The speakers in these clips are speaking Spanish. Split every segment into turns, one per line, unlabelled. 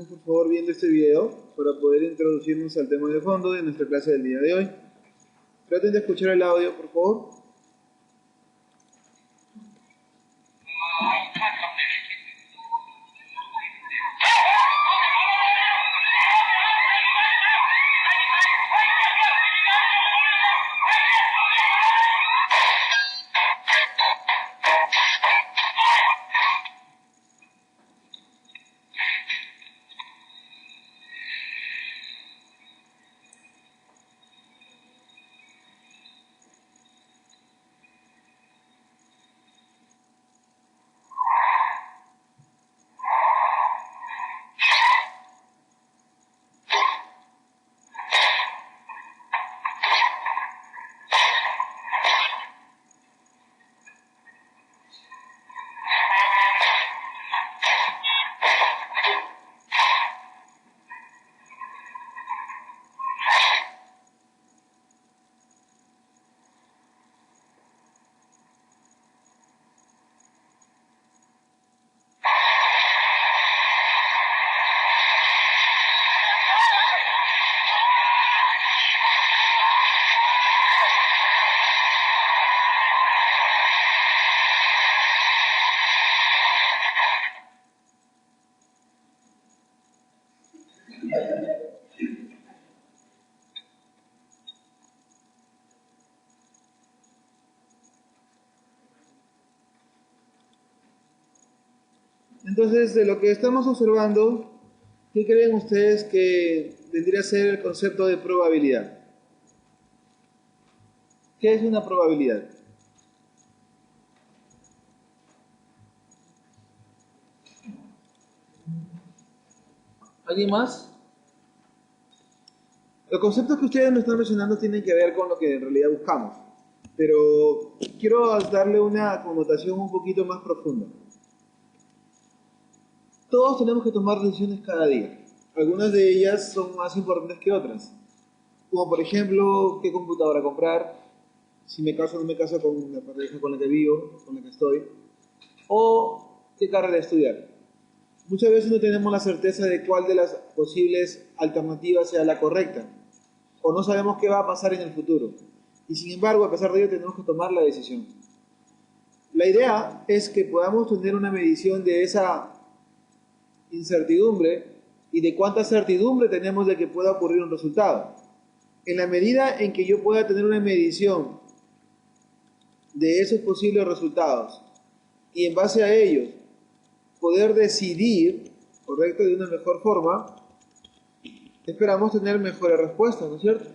estemos por favor viendo este video para poder introducirnos al tema de fondo de nuestra clase del día de hoy. Traten de escuchar el audio, por favor. Entonces, de lo que estamos observando, ¿qué creen ustedes que vendría a ser el concepto de probabilidad? ¿Qué es una probabilidad? ¿Alguien más? Los conceptos que ustedes me están mencionando tienen que ver con lo que en realidad buscamos, pero quiero darle una connotación un poquito más profunda. Todos tenemos que tomar decisiones cada día. Algunas de ellas son más importantes que otras. Como por ejemplo, qué computadora comprar, si me caso o no me caso con la pareja con la que vivo, con la que estoy, o qué carrera estudiar. Muchas veces no tenemos la certeza de cuál de las posibles alternativas sea la correcta, o no sabemos qué va a pasar en el futuro. Y sin embargo, a pesar de ello, tenemos que tomar la decisión. La idea es que podamos tener una medición de esa incertidumbre y de cuánta certidumbre tenemos de que pueda ocurrir un resultado. En la medida en que yo pueda tener una medición de esos posibles resultados y en base a ellos poder decidir, correcto, de una mejor forma, esperamos tener mejores respuestas, ¿no es cierto?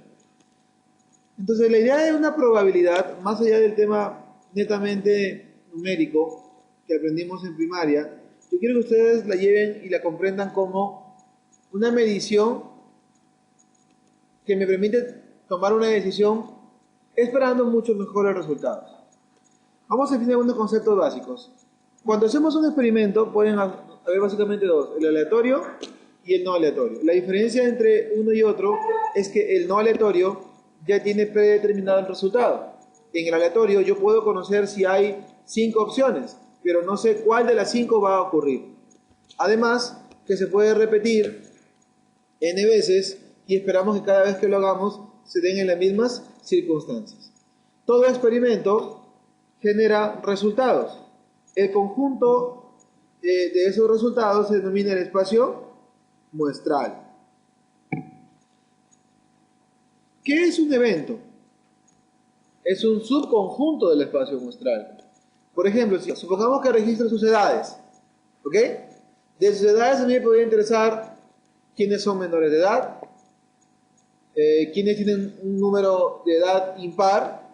Entonces la idea de una probabilidad, más allá del tema netamente numérico que aprendimos en primaria, yo quiero que ustedes la lleven y la comprendan como una medición que me permite tomar una decisión esperando muchos mejores resultados. Vamos a definir algunos conceptos básicos. Cuando hacemos un experimento pueden haber básicamente dos, el aleatorio y el no aleatorio. La diferencia entre uno y otro es que el no aleatorio ya tiene predeterminado el resultado. En el aleatorio yo puedo conocer si hay 5 opciones, pero no sé cuál de las 5 va a ocurrir. Además, que se puede repetir n veces y esperamos que cada vez que lo hagamos se den en las mismas circunstancias. Todo experimento genera resultados. El conjunto de esos resultados se denomina el espacio muestral. ¿Qué es un evento? Es un subconjunto del espacio muestral. Por ejemplo, si supongamos que registra sus edades, ¿ok? De sus edades a mí me podría interesar quiénes son menores de edad, quiénes tienen un número de edad impar,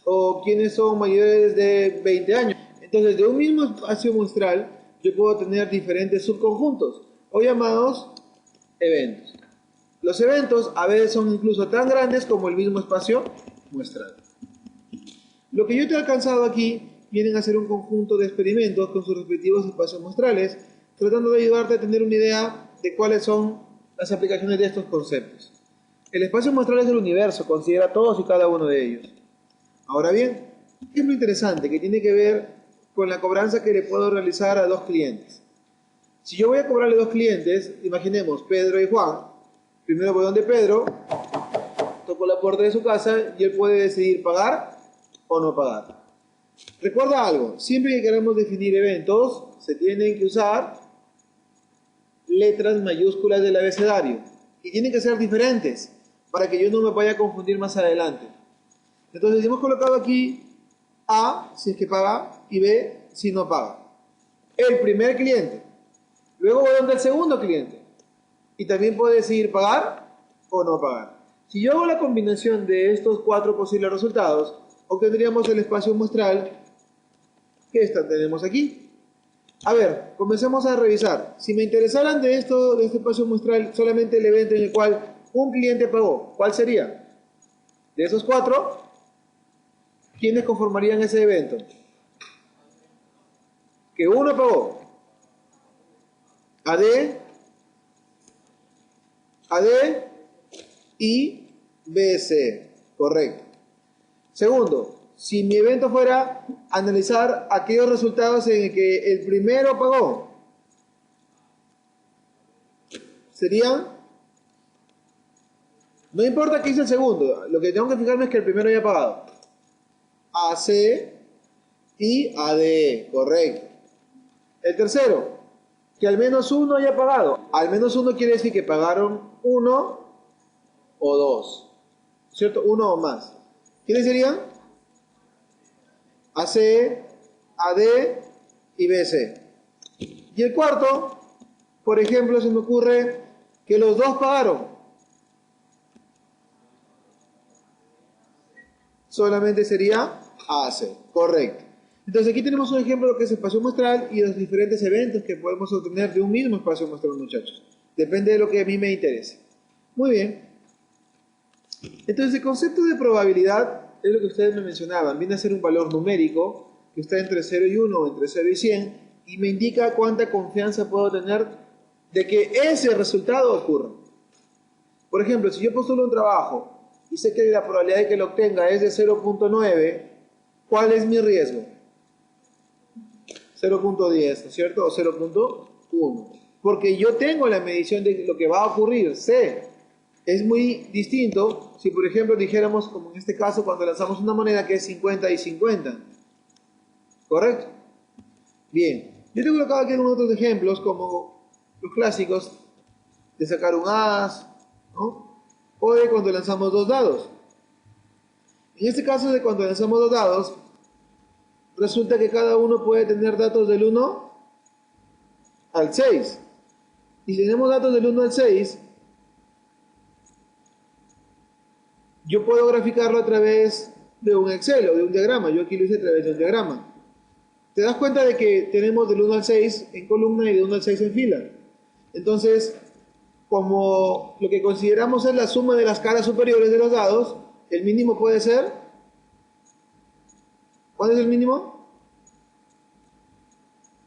o quiénes son mayores de 20 años. Entonces, de un mismo espacio muestral, yo puedo tener diferentes subconjuntos, o llamados eventos. Los eventos a veces son incluso tan grandes como el mismo espacio muestral. Lo que yo te he alcanzado aquí vienen a ser un conjunto de experimentos con sus respectivos espacios muestrales, tratando de ayudarte a tener una idea de cuáles son las aplicaciones de estos conceptos. El espacio muestral es el universo, considera todos y cada uno de ellos. Ahora bien, ¿qué es lo interesante? Que tiene que ver con la cobranza que le puedo realizar a dos clientes. Si yo voy a cobrarle dos clientes, imaginemos Pedro y Juan, primero voy donde Pedro, toco la puerta de su casa y él puede decidir pagar o no pagar. Recuerda algo, siempre que queremos definir eventos, se tienen que usar letras mayúsculas del abecedario y tienen que ser diferentes para que yo no me vaya a confundir más adelante. Entonces hemos colocado aquí A si es que paga y B si no paga. El primer cliente. Luego voy donde el segundo cliente y también puede decidir pagar o no pagar. Si yo hago la combinación de estos cuatro posibles resultados, obtendríamos el espacio muestral que tenemos aquí. A ver, comencemos a revisar. Si me interesaran de este espacio muestral solamente el evento en el cual un cliente pagó, ¿cuál sería? De esos cuatro, ¿quiénes conformarían ese evento? Que uno pagó. AD y BC. Correcto. Segundo, si mi evento fuera analizar aquellos resultados en el que el primero pagó, serían, no importa qué hice el segundo, lo que tengo que fijarme es que el primero haya pagado. AC y AD, correcto. El tercero, que al menos uno haya pagado. Al menos uno quiere decir que pagaron uno o dos, ¿cierto? Uno o más. ¿Quiénes serían? AC, AD y BC. Y el cuarto, por ejemplo, se me ocurre que los dos pagaron. Solamente sería AC, correcto. Entonces aquí tenemos un ejemplo de lo que es espacio muestral y los diferentes eventos que podemos obtener de un mismo espacio muestral, muchachos. Depende de lo que a mí me interese. Muy bien. Entonces el concepto de probabilidad es lo que ustedes me mencionaban. Viene a ser un valor numérico que está entre 0 y 1 o entre 0 y 100 y me indica cuánta confianza puedo tener de que ese resultado ocurra. Por ejemplo, si yo postulo un trabajo y sé que la probabilidad de que lo obtenga es de 0.9, ¿cuál es mi riesgo? 0.10, ¿no es cierto? O 0.1. Porque yo tengo la medición de lo que va a ocurrir, sé. Es muy distinto si, por ejemplo, dijéramos, como en este caso, cuando lanzamos una moneda que es 50 y 50. ¿Correcto? Bien. Yo te he colocado aquí algunos otros ejemplos, como los clásicos de sacar un as, ¿no? O de cuando lanzamos dos dados. En este caso de cuando lanzamos dos dados, resulta que cada uno puede tener datos del 1 al 6. Y si tenemos datos del 1 al 6, yo puedo graficarlo a través de un Excel o de un diagrama. Yo aquí lo hice a través de un diagrama. Te das cuenta de que tenemos del 1 al 6 en columna y del 1 al 6 en fila. Entonces, como lo que consideramos es la suma de las caras superiores de los dados, el mínimo puede ser... ¿Cuál es el mínimo?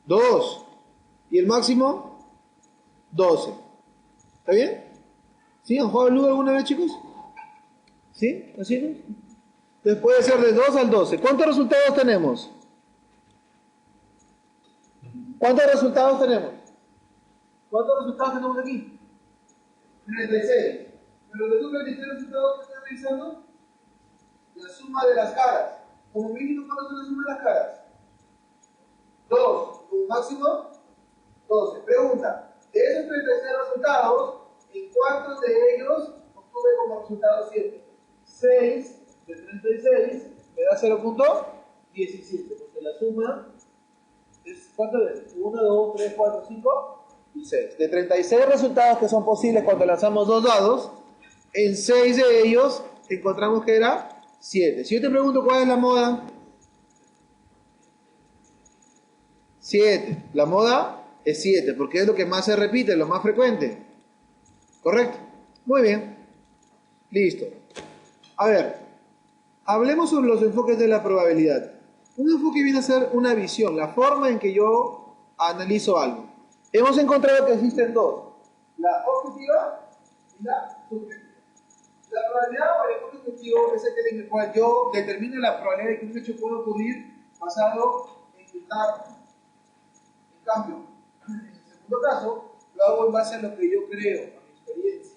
2. ¿Y el máximo? 12. ¿Está bien? ¿Sí? ¿Han jugado Ludo alguna vez, chicos? ¿Sí? ¿Así no? Entonces puede ser de 2 al 12. ¿Cuántos resultados tenemos? ¿Cuántos resultados tenemos? ¿Cuántos resultados tenemos aquí? 36. ¿Pero de esos 36 resultados que están revisando? La suma de las caras. Como mínimo, ¿cuánto es la suma de las caras? 2. Como máximo, 12. Pregunta. De esos 36 resultados, ¿en cuántos de ellos obtuve como resultado 7? 6 de 36 me da 0.17, porque la suma es, ¿cuánto es? 1, 2, 3, 4, 5 y 6. De 36 resultados que son posibles cuando lanzamos dos dados, en 6 de ellos encontramos que era 7. Si yo te pregunto cuál es la moda, 7. La moda es 7, porque es lo que más se repite, lo más frecuente. ¿Correcto? Muy bien. Listo. A ver, hablemos sobre los enfoques de la probabilidad. Un enfoque viene a ser una visión, la forma en que yo analizo algo. Hemos encontrado que existen dos, la objetiva y la subjetiva. La probabilidad o el enfoque objetivo es aquel en el cual yo determino la probabilidad de que un hecho pueda ocurrir basado en un dato. En cambio, en el segundo caso, lo hago en base a lo que yo creo, a mi experiencia.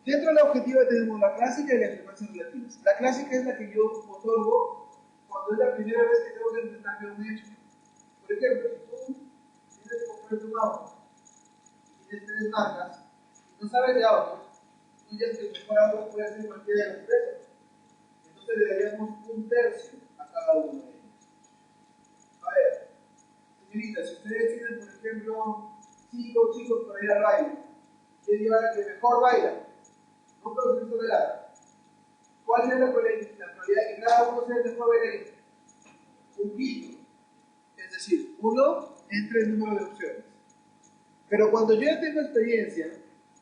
Dentro de la objetiva tenemos la clásica y las frecuencias relativas. La clásica es la que yo otorgo cuando es la primera vez que tengo que enfrentarme a un hecho. Por ejemplo, si tú tienes que comprarte un auto y tienes tres marcas y no sabes de autos, tú ya que el mejor auto puede ser cualquiera de los tres. Entonces le daríamos un tercio a cada uno de ellos. A ver, señorita, si ustedes tienen, por ejemplo, 5 chicos para ir al baile, quieren llevar al que mejor baila, no puedo ser tolerada. ¿Cuál es la probabilidad de que cada uno sea el mejor bailarín? Un quinto. Es decir, 1 entre el número de opciones. Pero cuando yo ya tengo experiencia,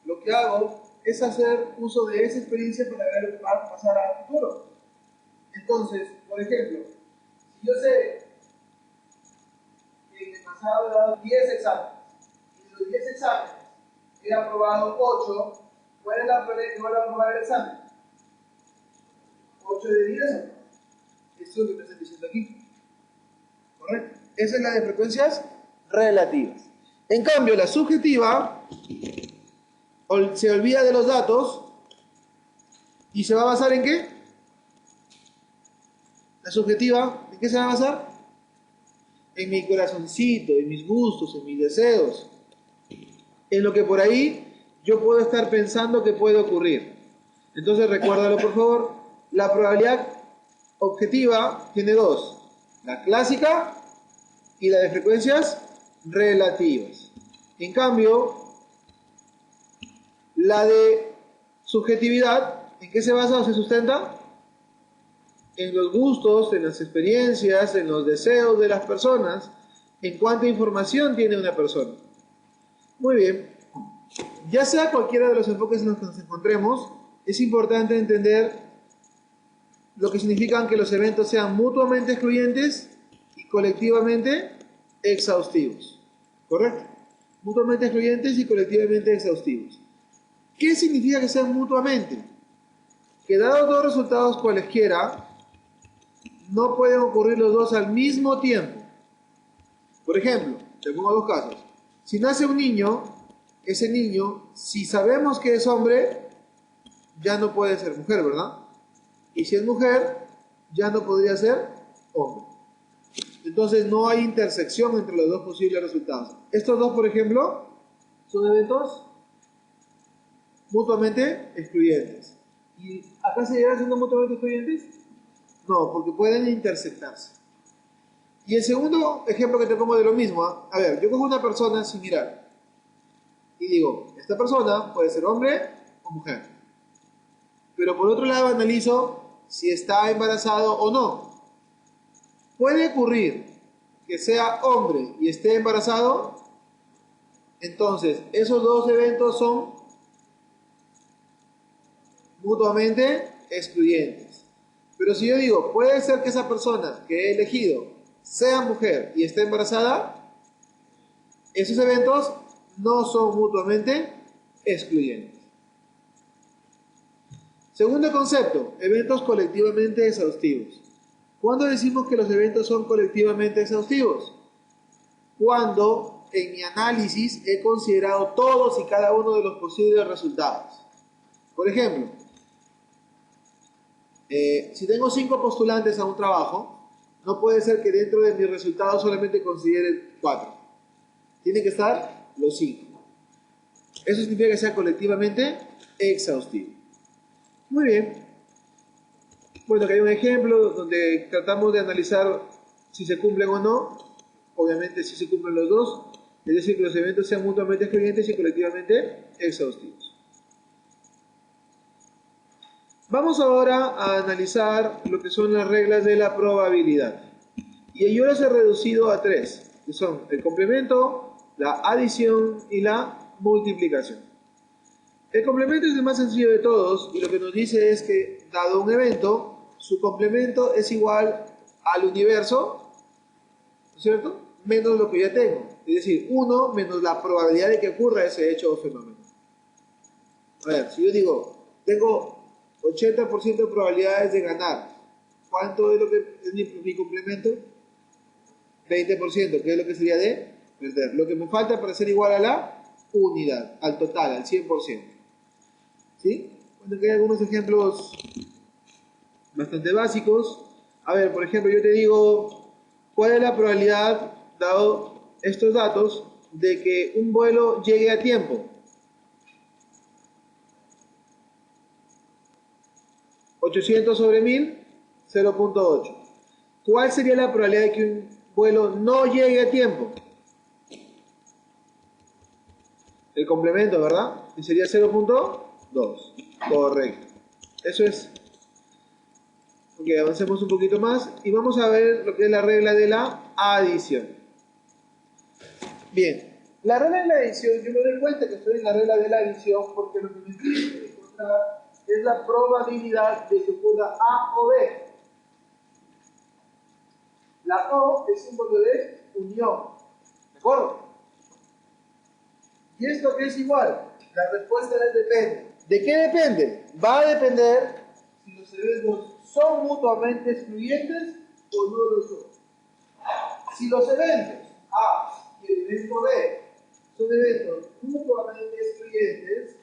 lo que hago es hacer uso de esa experiencia para ver lo que va a pasar al futuro. Entonces, por ejemplo, si yo sé que en el pasado he dado 10 exámenes y de los 10 exámenes he aprobado 8, ¿cuál es la probabilidad de que vuelva a aprobar el examen? 8 de 10. Esto es lo que me están diciendo aquí. ¿Correcto? Esa es la de frecuencias relativas. En cambio, la subjetiva se olvida de los datos y se va a basar en ¿qué? La subjetiva, ¿en qué se va a basar? En mi corazoncito, en mis gustos, en mis deseos, en lo que por ahí yo puedo estar pensando que puede ocurrir. Entonces recuérdalo por favor, la probabilidad objetiva tiene dos, la clásica y la de frecuencias relativas. En cambio, la de subjetividad, ¿en qué se basa o se sustenta? En los gustos, en las experiencias, en los deseos de las personas, en cuánta información tiene una persona. Muy bien, ya sea cualquiera de los enfoques en los que nos encontremos, es importante entender lo que significan que los eventos sean mutuamente excluyentes y colectivamente exhaustivos. ¿Correcto? Mutuamente excluyentes y colectivamente exhaustivos. ¿Qué significa que sean mutuamente? Que dados dos resultados cualesquiera, no pueden ocurrir los dos al mismo tiempo. Por ejemplo, te pongo dos casos. Si nace un niño, ese niño, si sabemos que es hombre, ya no puede ser mujer, ¿verdad? Y si es mujer, ya no podría ser hombre. Entonces no hay intersección entre los dos posibles resultados. Estos dos, por ejemplo, son eventos mutuamente excluyentes. ¿Y acá se llegan siendo mutuamente excluyentes? No, porque pueden intersectarse. Y el segundo ejemplo que te pongo de lo mismo, a ver, yo cojo una persona sin mirar y digo, esta persona puede ser hombre o mujer. Pero por otro lado analizo si está embarazado o no. Puede ocurrir que sea hombre y esté embarazado, entonces esos dos eventos son mutuamente excluyentes. Pero si yo digo, puede ser que esa persona que he elegido sea mujer y esté embarazada, esos eventos no son mutuamente excluyentes. Segundo concepto, eventos colectivamente exhaustivos. ¿Cuándo decimos que los eventos son colectivamente exhaustivos? Cuando en mi análisis he considerado todos y cada uno de los posibles resultados. Por ejemplo, si tengo 5 postulantes a un trabajo, no puede ser que dentro de mis resultados solamente considere 4. Tienen que estar los 5. Eso significa que sea colectivamente exhaustivo. Muy bien. Bueno, acá hay un ejemplo donde tratamos de analizar si se cumplen o no. Obviamente si se cumplen los dos, es decir, que los eventos sean mutuamente excluyentes y colectivamente exhaustivos. Vamos ahora a analizar lo que son las reglas de la probabilidad. Y yo las he reducido a 3, que son el complemento, la adición y la multiplicación. El complemento es el más sencillo de todos y lo que nos dice es que, dado un evento, su complemento es igual al universo, ¿no es cierto?, menos lo que ya tengo. Es decir, 1 menos la probabilidad de que ocurra ese hecho o fenómeno. A ver, si yo digo, tengo 80% de probabilidades de ganar, ¿cuánto es lo que es mi complemento? 20%, que es lo que sería de perder. Lo que me falta para ser igual a la unidad, al total, al 100%. ¿Sí? Bueno, aquí hay algunos ejemplos bastante básicos. A ver, por ejemplo, yo te digo, ¿cuál es la probabilidad, dado estos datos, de que un vuelo llegue a tiempo? 800 sobre 1000, 0.8. ¿Cuál sería la probabilidad de que un vuelo no llegue a tiempo? El complemento, ¿verdad? Que sería 0.2. Correcto. Eso es. Ok, avancemos un poquito más y vamos a ver lo que es la regla de la adición. Bien, la regla de la adición, yo me doy cuenta que estoy en la regla de la adición porque lo que me pide encontrar es la probabilidad de que ocurra A o B. La O es símbolo de unión, ¿de acuerdo? ¿Y esto qué es igual? La respuesta es depende. ¿De qué depende? Va a depender si los eventos son mutuamente excluyentes o no lo son. Si los eventos A y el evento B son eventos mutuamente excluyentes,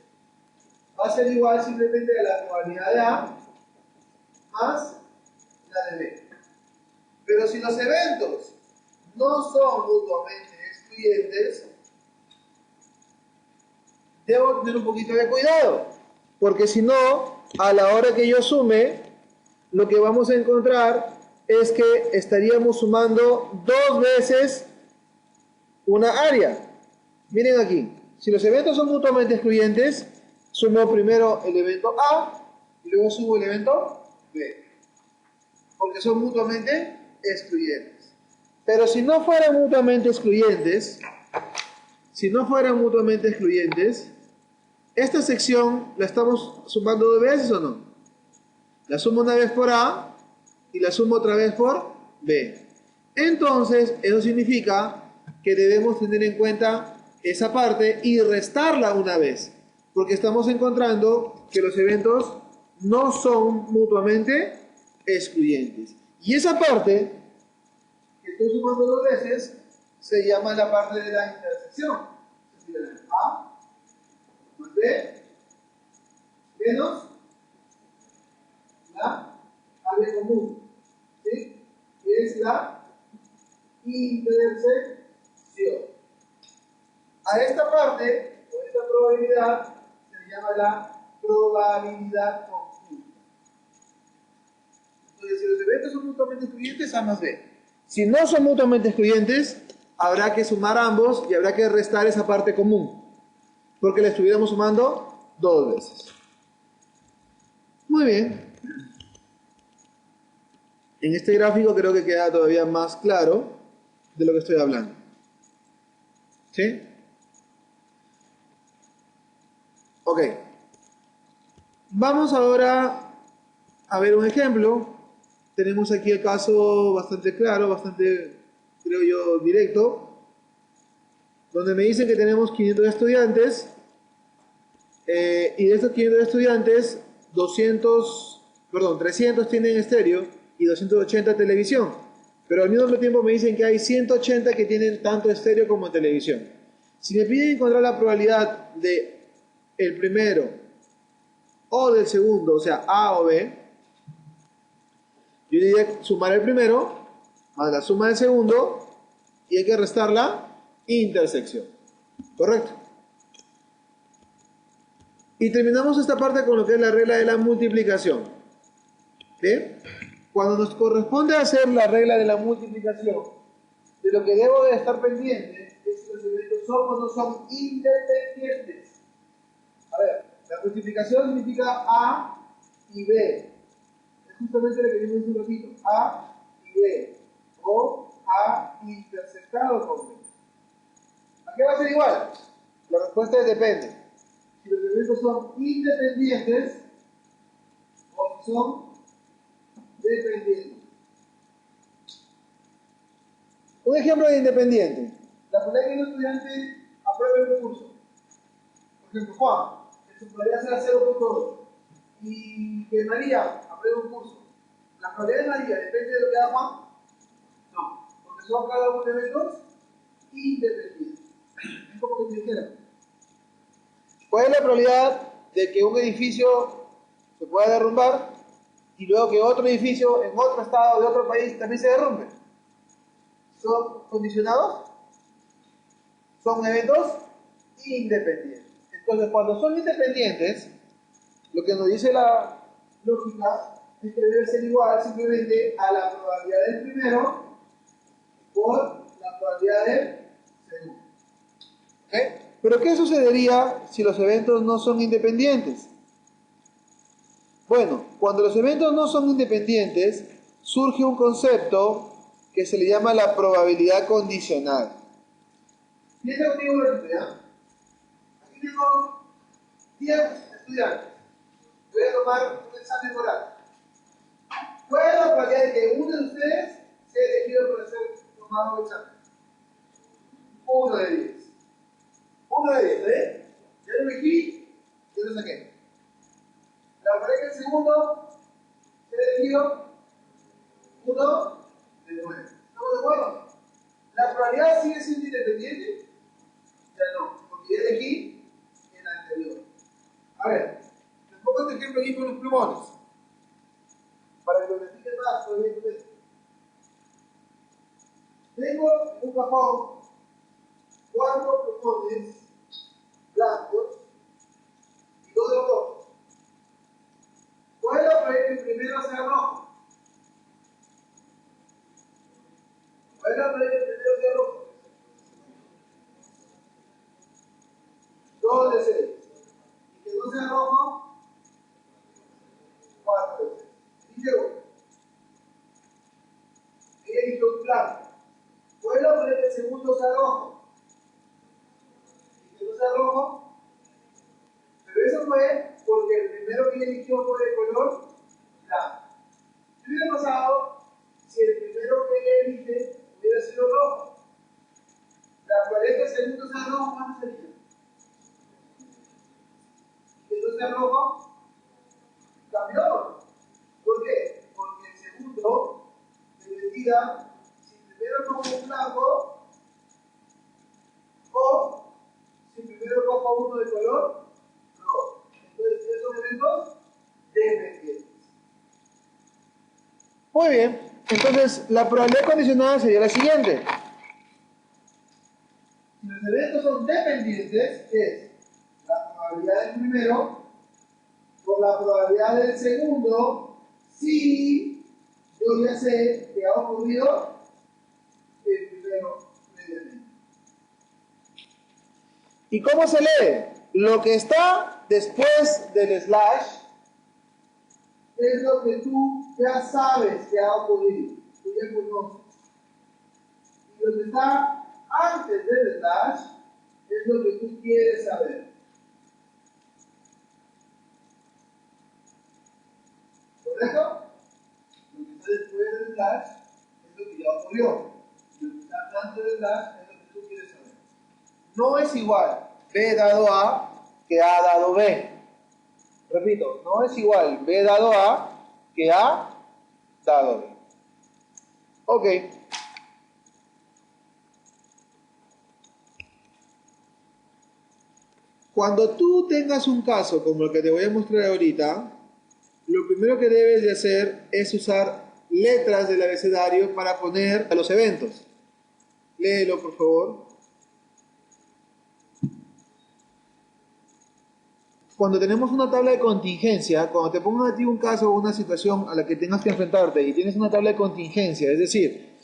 va a ser igual simplemente a la probabilidad de A más la de B. Pero si los eventos no son mutuamente excluyentes, debo tener un poquito de cuidado, porque si no, a la hora que yo sume, lo que vamos a encontrar es que estaríamos sumando dos veces una área. Miren aquí, si los eventos son mutuamente excluyentes, sumo primero el evento A y luego sumo el evento B, porque son mutuamente excluyentes. Pero si no fueran mutuamente excluyentes, esta sección la estamos sumando dos veces o no. La sumo una vez por A y la sumo otra vez por B. Entonces, eso significa que debemos tener en cuenta esa parte y restarla una vez, porque estamos encontrando que los eventos no son mutuamente excluyentes. Y esa parte, que estoy sumando dos veces, se llama la parte de la intersección. Es decir, A más B menos la área común, ¿sí? Que es la intersección. A esta parte, o esta probabilidad, se le llama la probabilidad conjunta. Entonces, si los eventos son mutuamente excluyentes, A más B. Si no son mutuamente excluyentes, habrá que sumar ambos y habrá que restar esa parte común, porque la estuviéramos sumando dos veces. Muy bien. En este gráfico creo que queda todavía más claro de lo que estoy hablando. ¿Sí? Ok. Vamos ahora a ver un ejemplo. Tenemos aquí el caso bastante claro, bastante, creo yo, directo, donde me dicen que tenemos 500 estudiantes y de estos 500 estudiantes, 300 tienen estéreo y 280 televisión. Pero al mismo tiempo me dicen que hay 180 que tienen tanto estéreo como televisión. Si me piden encontrar la probabilidad de el primero o del segundo, o sea, A o B, yo diría sumar el primero más la suma del segundo y hay que restar la intersección. ¿Correcto? Y terminamos esta parte con lo que es la regla de la multiplicación. ¿Bien? Cuando nos corresponde hacer la regla de la multiplicación, de lo que debo de estar pendiente es si los eventos son o no son independientes. A ver, la multiplicación significa A y B. Es justamente lo que vimos hace un ratito. A y B. O A intersectado con B. ¿A qué va a ser igual? La respuesta es depende. Si los eventos son independientes o si son dependientes. Un ejemplo de independiente. La probabilidad de que un estudiante apruebe un curso. Por ejemplo, Juan, que su probabilidad sea 0.2. Y que María apruebe un curso. ¿La probabilidad de María depende de lo que haga Juan? No. Porque son cada uno de eventos independiente. Es como que te dijera. ¿Cuál es la probabilidad de que un edificio se pueda derrumbar y luego que otro edificio en otro estado de otro país también se derrumbe? ¿Son condicionados? Son eventos independientes. Entonces, cuando son independientes, lo que nos dice la lógica es que debe ser igual simplemente a la probabilidad del primero por la probabilidad del segundo. ¿Okay? Pero ¿qué sucedería si los eventos no son independientes? Bueno, cuando los eventos no son independientes, surge un concepto que se le llama la probabilidad condicional. Piensa conmigo un ratito, ¿ya? Aquí tengo 10 estudiantes. Voy a tomar un examen oral. ¿Cuál es la probabilidad de que uno de ustedes sea elegido para ser tomado un examen? 1 de 10. 1 de 10, ¿eh? Ya lo elegí, yo lo saqué. La probabilidad que el segundo sea elegido, 1 de 9. ¿Estamos de acuerdo? ¿La probabilidad sigue siendo independiente? Ya no, porque ya elegí en la anterior. A ver, les pongo este ejemplo aquí con los plumones, para que lo expliquen más, obviamente. Tengo un cajón, 4 plumones blancos y 2 de rojos. ¿Cuál es la probabilidad que el primero sea rojo? ¿Cuál es la probabilidad que el primero sea rojo? 2 de 6. Y que no sea rojo, 4 de 6. Elige uno. Ella eligió un blanco. ¿Cuál es la probabilidad que el segundo sea rojo? Y que no sea rojo. Pero eso fue porque el primero que ella eligió fue de color blanco. ¿Qué hubiera pasado si el primero que ella elige hubiera sido rojo? La probabilidad que el segundo sea rojo, ¿cuánto sería? Que no sea rojo, cambió. ¿Por qué? Porque el segundo decida si primero cojo un blanco o si primero cojo uno de color rojo. Entonces, esos son eventos dependientes. Muy bien, entonces la probabilidad condicionada sería la siguiente. Si los eventos son dependientes, es la probabilidad del primero por la probabilidad del segundo si yo ya sé que ha ocurrido el primero previamente. ¿Y cómo se lee? Lo que está después del slash es lo que tú ya sabes que ha ocurrido, tú ya conoces. Y lo que está antes del slash es lo que tú quieres saber. ¿Correcto? Lo que está después del slash es lo que ya ocurrió. Y lo que está antes del slash es lo que tú quieres saber. No es igual B dado A que A dado B. Repito, no es igual B dado A que A dado B. Ok. Cuando tú tengas un caso como el que te voy a mostrar ahorita, lo primero que debes de hacer es usar letras del abecedario para poner a los eventos. Léelo, por favor. Cuando tenemos una tabla de contingencia, cuando te pongo a ti un caso o una situación a la que tengas que enfrentarte y tienes una tabla de contingencia, es decir,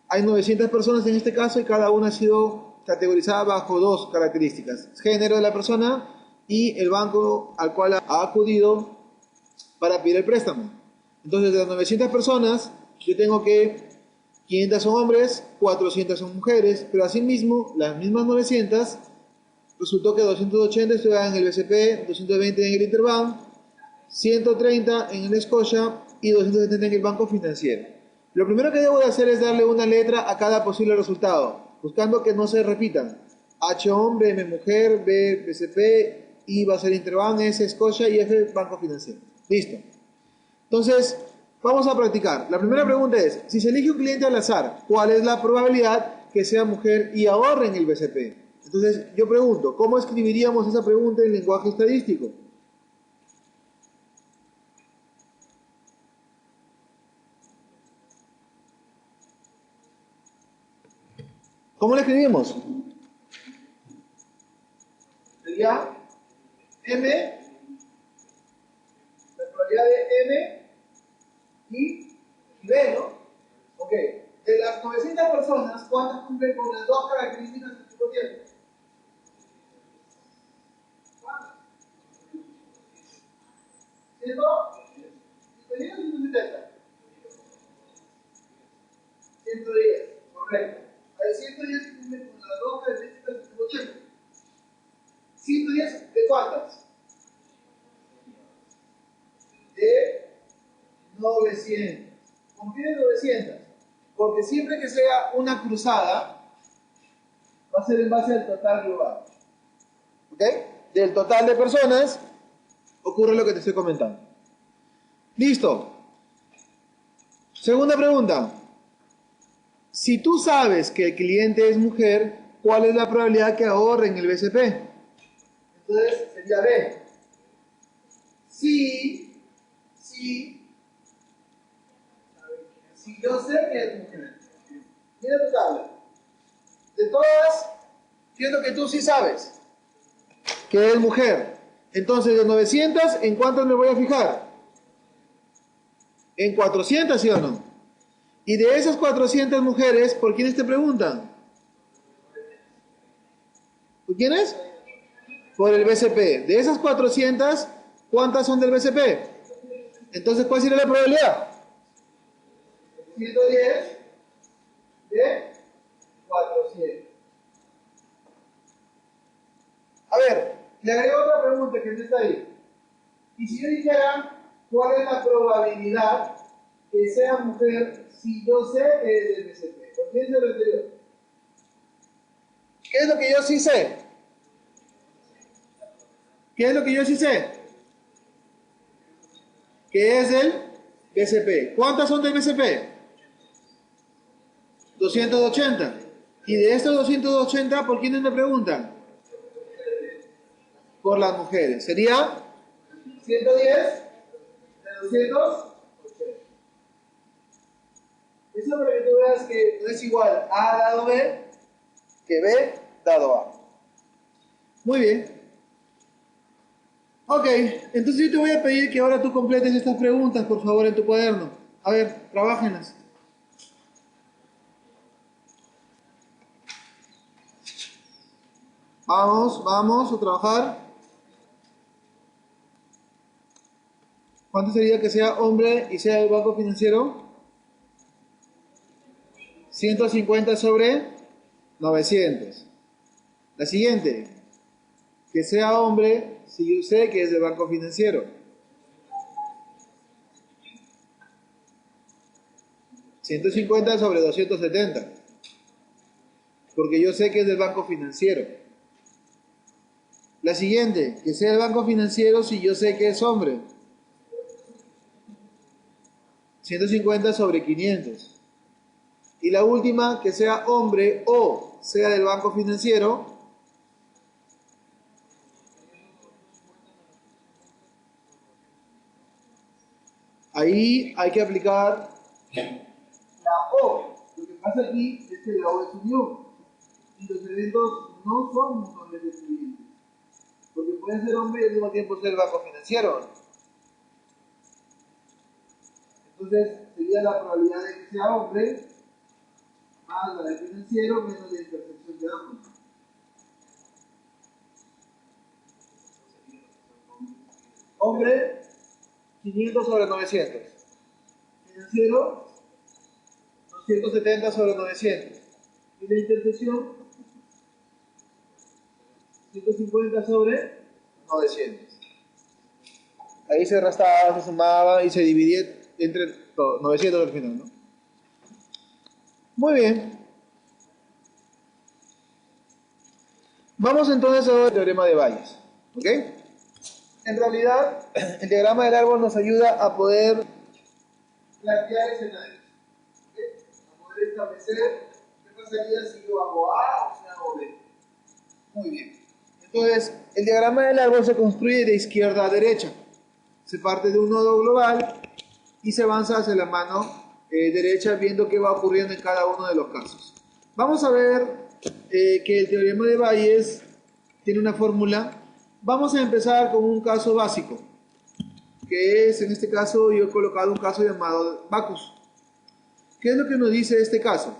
hay 900 personas en este caso y cada una ha sido categorizada bajo 2 características: género de la persona y el banco al cual ha acudido para pedir el préstamo. Entonces, de las 900 personas, yo tengo que 500 son hombres, 400 son mujeres, pero asimismo, las mismas 900, resultó que 280 estudiaban en el BCP, 220 en el Interbank, 130 en el Scotia y 270 en el Banco Financiero. Lo primero que debo de hacer es darle una letra a cada posible resultado, buscando que no se repitan. H hombre, M mujer, B BCP, I va a ser Interbank, S Scotia y F Banco Financiero. Listo. Entonces, vamos a practicar. La primera pregunta es, si se elige un cliente al azar, ¿cuál es la probabilidad que sea mujer y ahorren el BCP. Entonces, yo pregunto, ¿cómo escribiríamos esa pregunta en lenguaje estadístico? ¿Cómo la escribimos? Sería M, la probabilidad de M y B, ¿no? Ok. De las 900 personas, ¿cuántas cumplen con las dos características del tipo tiempo? ¿Cuántas? ¿110 o 170? 110, correcto. Hay 110 que cumplen con las dos características del tipo tiempo. 110 de cuántas? De 900. ¿Por qué de 900? Porque siempre que sea una cruzada, va a ser en base al total global. ¿Ok? Del total de personas, ocurre lo que te estoy comentando. Listo. Segunda pregunta. Si tú sabes que el cliente es mujer, ¿cuál es la probabilidad que ahorre en el BCP? Entonces sería B. Si yo sé que es mujer. Mira tu tabla. De todas, entiendo que tú sí sabes que es mujer. Entonces, de 900, ¿en cuántas me voy a fijar? En 400, ¿sí o no? Y de esas 400 mujeres, ¿por quiénes te preguntan? ¿Por quiénes? Por el BCP. De esas 400, ¿cuántas son del BCP? Entonces, ¿cuál sería la probabilidad? 110 de 400. A ver, le agrego otra pregunta que no está ahí. Y si yo dijera, ¿cuál es la probabilidad que sea mujer si yo sé que es del BCP? ¿Por qué es el anterior? ¿Qué es lo que yo sí sé? ¿Qué es lo que yo sí sé? Que es del BCP. ¿Cuántas son del BCP? 280. Y de estos 280, ¿por quiénes me preguntan? Por las mujeres. ¿Sería 110 de 280? Eso para que tú veas que no es igual A dado B que B dado A. Muy bien. Ok, entonces yo te voy a pedir que ahora tú completes estas preguntas, por favor, en tu cuaderno. A ver, trabájenlas. Vamos a trabajar. ¿Cuánto sería que sea hombre y sea del banco financiero? 150 sobre 900. La siguiente, que sea hombre si yo sé que es del banco financiero. 150 sobre 270. Porque yo sé que es del banco financiero. La siguiente, que sea el banco financiero si yo sé que es hombre. 150 sobre 500. Y la última, que sea hombre o sea del banco financiero. Ahí hay que aplicar la O. Lo que pasa aquí es que la O es unión. Y los eventos no son nombres de clientes. Porque pueden ser hombre y al mismo tiempo ser banco financiero. Entonces sería la probabilidad de que sea hombre más la de financiero menos la intersección de ambos. Hombre, 500 sobre 900. Financiero, 270 sobre 900. Y la intersección, 150 sobre 900. Ahí se restaba, se sumaba y se dividía entre 900 al final, ¿no? Muy bien. Vamos entonces a ver el teorema de Bayes. ¿Ok? En realidad, el diagrama del árbol nos ayuda a poder plantear escenarios. ¿Ok? A poder establecer qué pasaría si yo hago A o si hago B? Muy bien. Entonces, el diagrama del árbol se construye de izquierda a derecha. Se parte de un nodo global y se avanza hacia la mano derecha viendo qué va ocurriendo en cada uno de los casos. Vamos a ver que el teorema de Bayes tiene una fórmula. Vamos a empezar con un caso básico, que es, en este caso, yo he colocado un caso llamado Bacchus. ¿Qué es lo que nos dice este caso?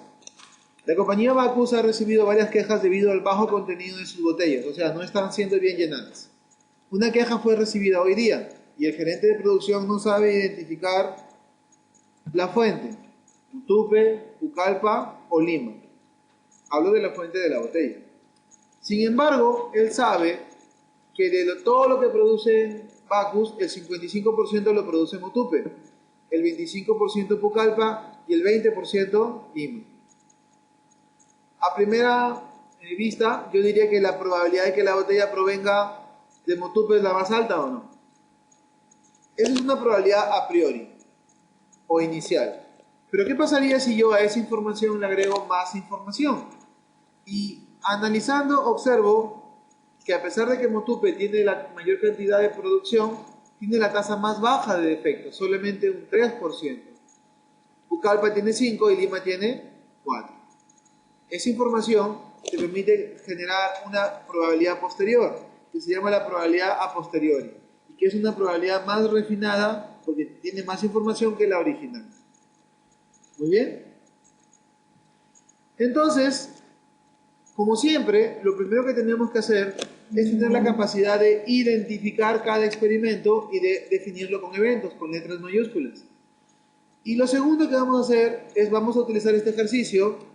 La compañía Bacchus ha recibido varias quejas debido al bajo contenido de sus botellas, o sea, no están siendo bien llenadas. Una queja fue recibida hoy día y el gerente de producción no sabe identificar la fuente, Motupe, Pucallpa o Lima. Hablo de la fuente de la botella. Sin embargo, él sabe que de todo lo que produce Bacchus, el 55% lo produce Motupe, el 25% Pucallpa y el 20% Lima. A primera vista, yo diría que la probabilidad de que la botella provenga de Motupe es la más alta, ¿o no? Esa es una probabilidad a priori o inicial. Pero ¿qué pasaría si yo a esa información le agrego más información? Y analizando observo que a pesar de que Motupe tiene la mayor cantidad de producción, tiene la tasa más baja de defectos, solamente un 3%. Pucallpa tiene 5 y Lima tiene 4. Esa información te permite generar una probabilidad posterior, que se llama la probabilidad a posteriori, y que es una probabilidad más refinada porque tiene más información que la original. Muy bien. Entonces, como siempre, lo primero que tenemos que hacer es tener la capacidad de identificar cada experimento y de definirlo con eventos, con letras mayúsculas. Y lo segundo que vamos a hacer es vamos a utilizar este ejercicio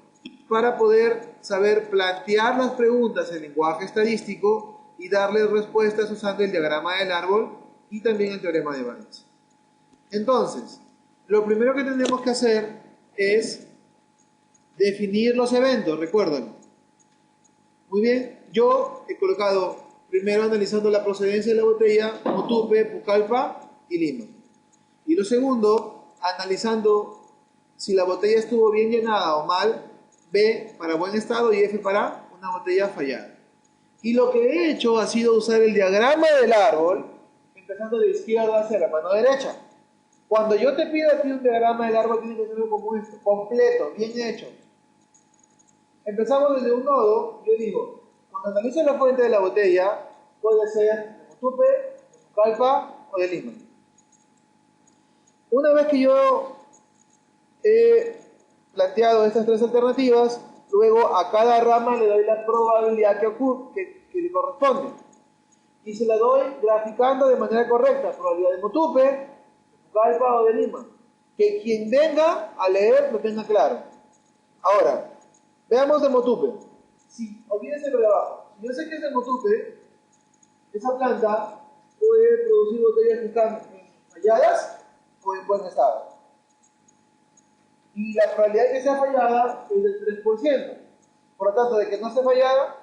para poder saber plantear las preguntas en lenguaje estadístico y darles respuestas usando el diagrama del árbol y también el teorema de Bayes. Entonces, lo primero que tenemos que hacer es definir los eventos, recuérdenlo. Muy bien, yo he colocado primero analizando la procedencia de la botella, Motupe, Pucallpa y Lima. Y lo segundo, analizando si la botella estuvo bien llenada o mal, B para buen estado y F para una botella fallada. Y lo que he hecho ha sido usar el diagrama del árbol, empezando de izquierda hacia la mano derecha. Cuando yo te pido a ti un diagrama del árbol, tiene que ser como esto, completo, bien hecho. Empezamos desde un nodo, yo digo, cuando analizo la fuente de la botella, puede ser de Motupe, de Pucallpa o de Lima. Una vez que yo he planteado estas tres alternativas, luego a cada rama le doy la probabilidad que le corresponde. Y se la doy graficando de manera correcta, probabilidad de Motupe, de Pucallpa o de Lima. Que quien venga a leer lo tenga claro. Ahora, veamos de Motupe. Si, olvídense lo de abajo. Si yo sé que es de Motupe, esa planta puede producir botellas que están falladas o en buen estado. Y la probabilidad de que sea fallada es del 3%. Por lo tanto, de que no esté fallada,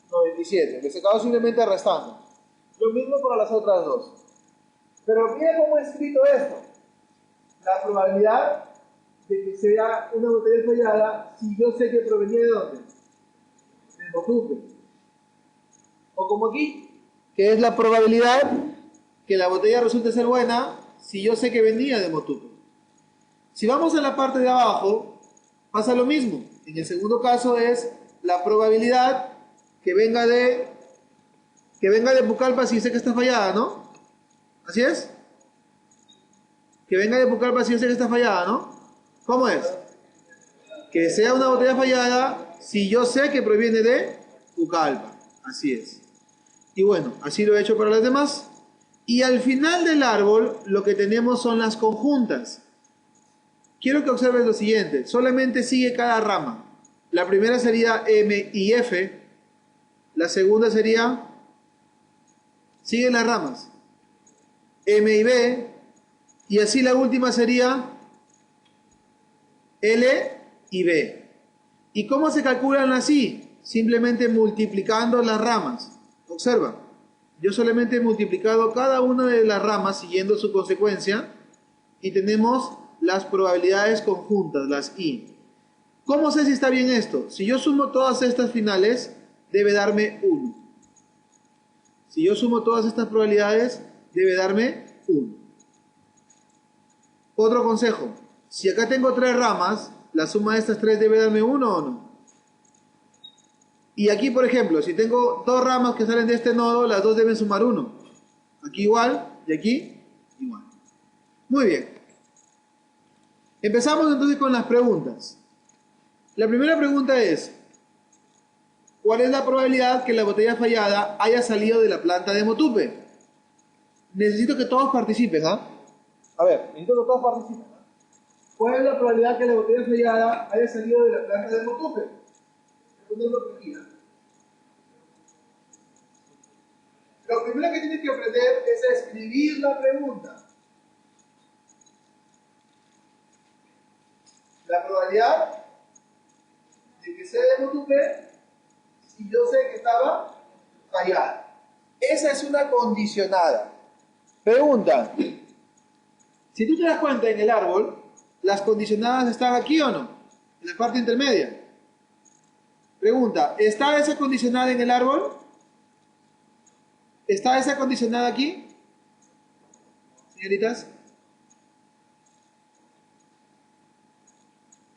97. Le he sacado simplemente restando. Lo mismo para las otras dos. Pero mira cómo he escrito esto. La probabilidad de que sea una botella fallada, si yo sé que provenía de dónde, de Motupe. O como aquí, que es la probabilidad que la botella resulte ser buena si yo sé que venía de Motupe. Si vamos a la parte de abajo, pasa lo mismo. En el segundo caso es la probabilidad que venga de Pucallpa si sé que está fallada, ¿no? ¿Así es? Que venga de Pucallpa si yo sé que está fallada, ¿no? ¿Cómo es? Que sea una botella fallada si yo sé que proviene de Pucallpa. Así es. Y bueno, así lo he hecho para las demás. Y al final del árbol lo que tenemos son las conjuntas. Quiero que observes lo siguiente. Solamente sigue cada rama. La primera sería M y F. La segunda sería... Siguen las ramas. M y B. Y así la última sería... L y B. ¿Y cómo se calculan así? Simplemente multiplicando las ramas. Observa. Yo solamente he multiplicado cada una de las ramas siguiendo su consecuencia y tenemos las probabilidades conjuntas, las I. ¿Cómo sé si está bien esto? Si yo sumo todas estas finales, debe darme 1. Si yo sumo todas estas probabilidades, debe darme 1. Otro consejo. Si acá tengo 3 ramas, la suma de estas 3 debe darme 1 o no. Y aquí, por ejemplo, si tengo 2 ramas que salen de este nodo, las dos deben sumar 1. Aquí igual y aquí igual. Muy bien. Empezamos entonces con las preguntas. La primera pregunta es, ¿cuál es la probabilidad que la botella fallada haya salido de la planta de Motupe? Necesito que todos participen, ¿ah? A ver, necesito que todos participen, ¿ah? ¿Cuál es la probabilidad que la botella fallada haya salido de la planta de Motupe? Lo primero que tienes que aprender es escribir la pregunta. La probabilidad de que sea de Motupe si yo sé que estaba fallada. Esa es una condicionada. Pregunta. Si tú te das cuenta en el árbol, ¿las condicionadas están aquí o no? En la parte intermedia. Pregunta. ¿Está esa condicionada en el árbol? ¿Está esa condicionada aquí? Señoritas.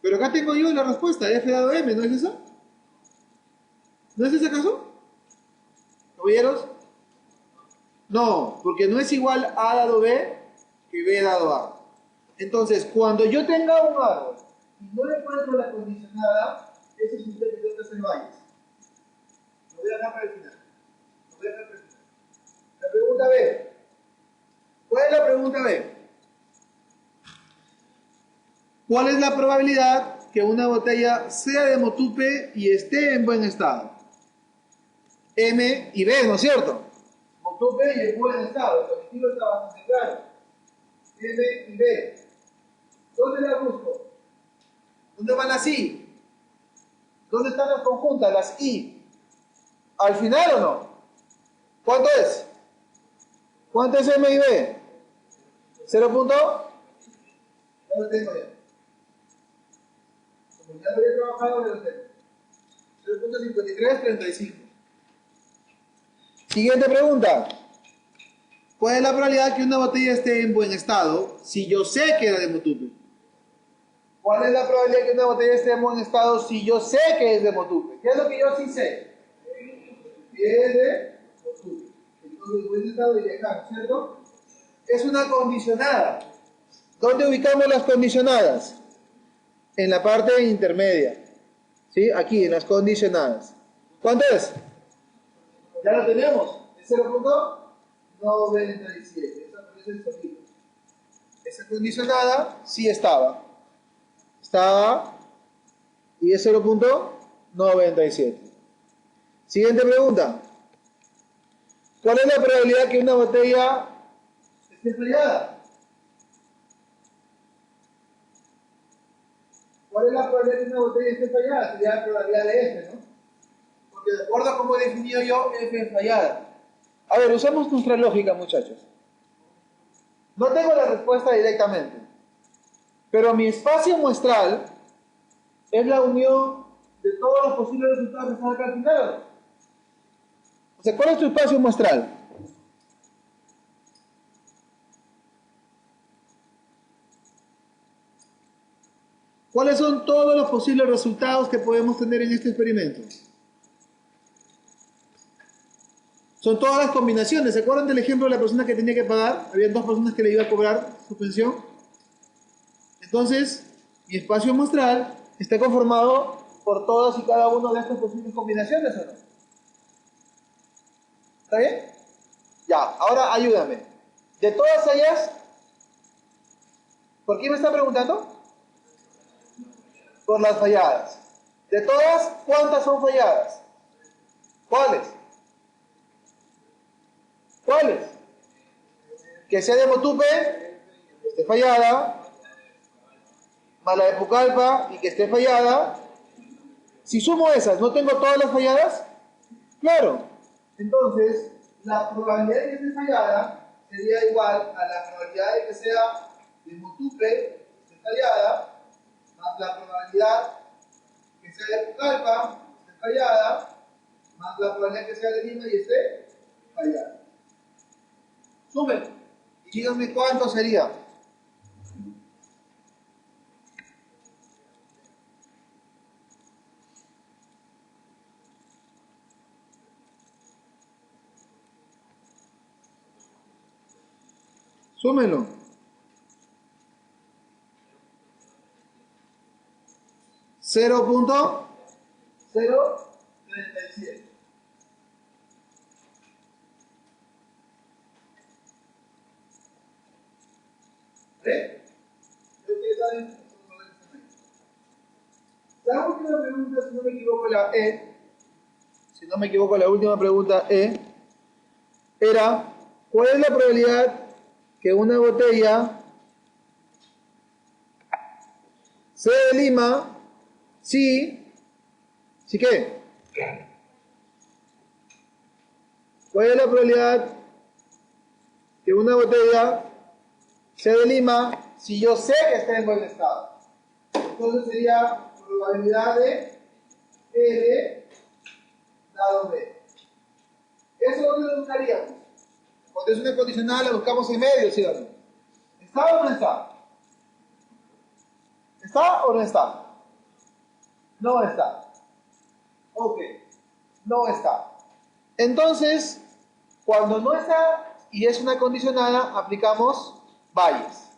Pero acá tengo yo la respuesta, F dado M, ¿no es eso? ¿No es ese acaso? ¿Caballeros? No, porque no es igual A dado B que B dado A. Entonces, cuando yo tenga un árbol y no le encuentro la condicionada, ese es un término de tres valles. Lo voy a dejar para el final. La pregunta B. ¿Cuál es la pregunta B? ¿Cuál es la probabilidad que una botella sea de Motupe y esté en buen estado? M y B, ¿no es cierto? Motupe y en buen estado. El objetivo está bastante claro. M y B. ¿Dónde las busco? ¿Dónde van las I? ¿Dónde están las conjuntas, las I? ¿Al final o no? ¿Cuánto es? ¿Cuánto es M y B? ¿0 punto? Ya lo tengo ya. Como ya lo había trabajado, ya lo tengo. 0.5335. Siguiente pregunta. ¿Cuál es la probabilidad que una botella esté en buen estado si yo sé que era de Motupe? ¿Cuál es la probabilidad que una botella esté en buen estado si yo sé que es de Motupe? ¿Qué es lo que yo sí sé? Que es de Motupe. Entonces, buen estado y lejano, ¿cierto? Es una condicionada. ¿Dónde ubicamos las condicionadas? En la parte intermedia. ¿Sí? Aquí, en las condicionadas. ¿Cuánto es? Ya lo tenemos. Es 0.97. Esa aparece el solito. Esa condicionada sí estaba. Estaba y es 0.97. Siguiente pregunta. ¿Cuál es la probabilidad que una botella esté fallada? ¿Cuál es la probabilidad que una botella esté fallada? Sería la probabilidad de F, ¿no? Porque de acuerdo a cómo he definido yo, F es fallada. A ver, usemos nuestra lógica, muchachos. No tengo la respuesta directamente, pero mi espacio muestral es la unión de todos los posibles resultados que están acá al final. O sea, ¿cuál es tu espacio muestral? ¿Cuáles son todos los posibles resultados que podemos tener en este experimento? Son todas las combinaciones. ¿Se acuerdan del ejemplo de la persona que tenía que pagar? Había dos personas que le iba a cobrar su pensión. Entonces, mi espacio muestral está conformado por todas y cada una de estas posibles combinaciones, ¿o no? ¿Está bien? Ya, ahora ayúdame. De todas ellas, ¿por qué me está preguntando? Por las falladas. De todas, ¿cuántas son falladas? ¿Cuáles? ¿Cuáles? Que sea de Motupe, que esté fallada, más la de Pucallpa y que esté fallada. Si sumo esas, ¿no tengo todas las falladas? Claro. Entonces, la probabilidad de que esté fallada sería igual a la probabilidad de que sea de Motupe, que esté fallada, más la probabilidad sea de Pucallpa, esté fallada, más la probabilidad que sea de Lima y esté fallada. Sumen y díganme cuánto sería. Súmenlo. 0.037. ¿Ve? Ustedes saben, la última pregunta, si no me equivoco, la E, si no me equivoco, la última pregunta E, era, ¿cuál es la probabilidad que una botella sea de Lima si qué? ¿Cuál es la probabilidad que una botella sea de Lima si yo sé que está en buen estado? Entonces sería probabilidad de L dado B. Eso es lo que lo buscaríamos. Cuando es una condicional la buscamos en medio, ¿sí o no? ¿Está o no está? ¿Está o no está? No está. Ok, no está. Entonces, cuando no está y es una condicionada, aplicamos bayes.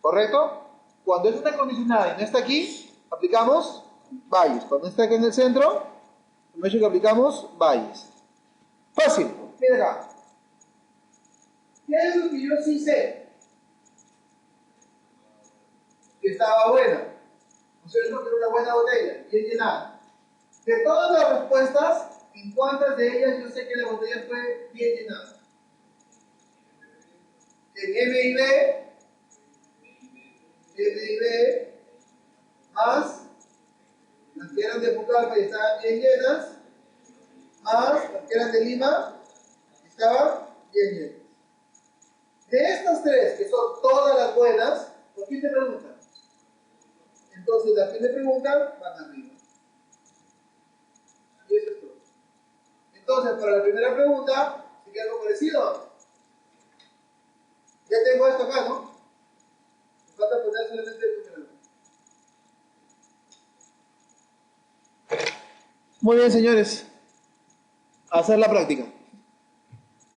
¿Correcto? Cuando es una condicionada y no está aquí, aplicamos bayes. Cuando está aquí en el centro, hemos dicho que aplicamos bayes. Fácil. Mira acá. ¿Qué es lo que yo sí sé? Que estaba buena. ¿No es cierto? Que era una buena botella, bien llenada. De todas las respuestas, ¿en cuántas de ellas yo sé que la botella fue bien llenada? En M y B, más las que eran de Pucallpa y estaban bien llenas, más las que eran de Lima estaban bien llenas. De estas tres, que son todas las buenas, ¿por quién te preguntan? Entonces las que te preguntan van arriba. Y eso es todo. Entonces, para la primera pregunta, ¿sigue algo parecido? Ya tengo esto acá, ¿no? Me falta poner solamente el número. Muy bien, señores. A hacer la práctica.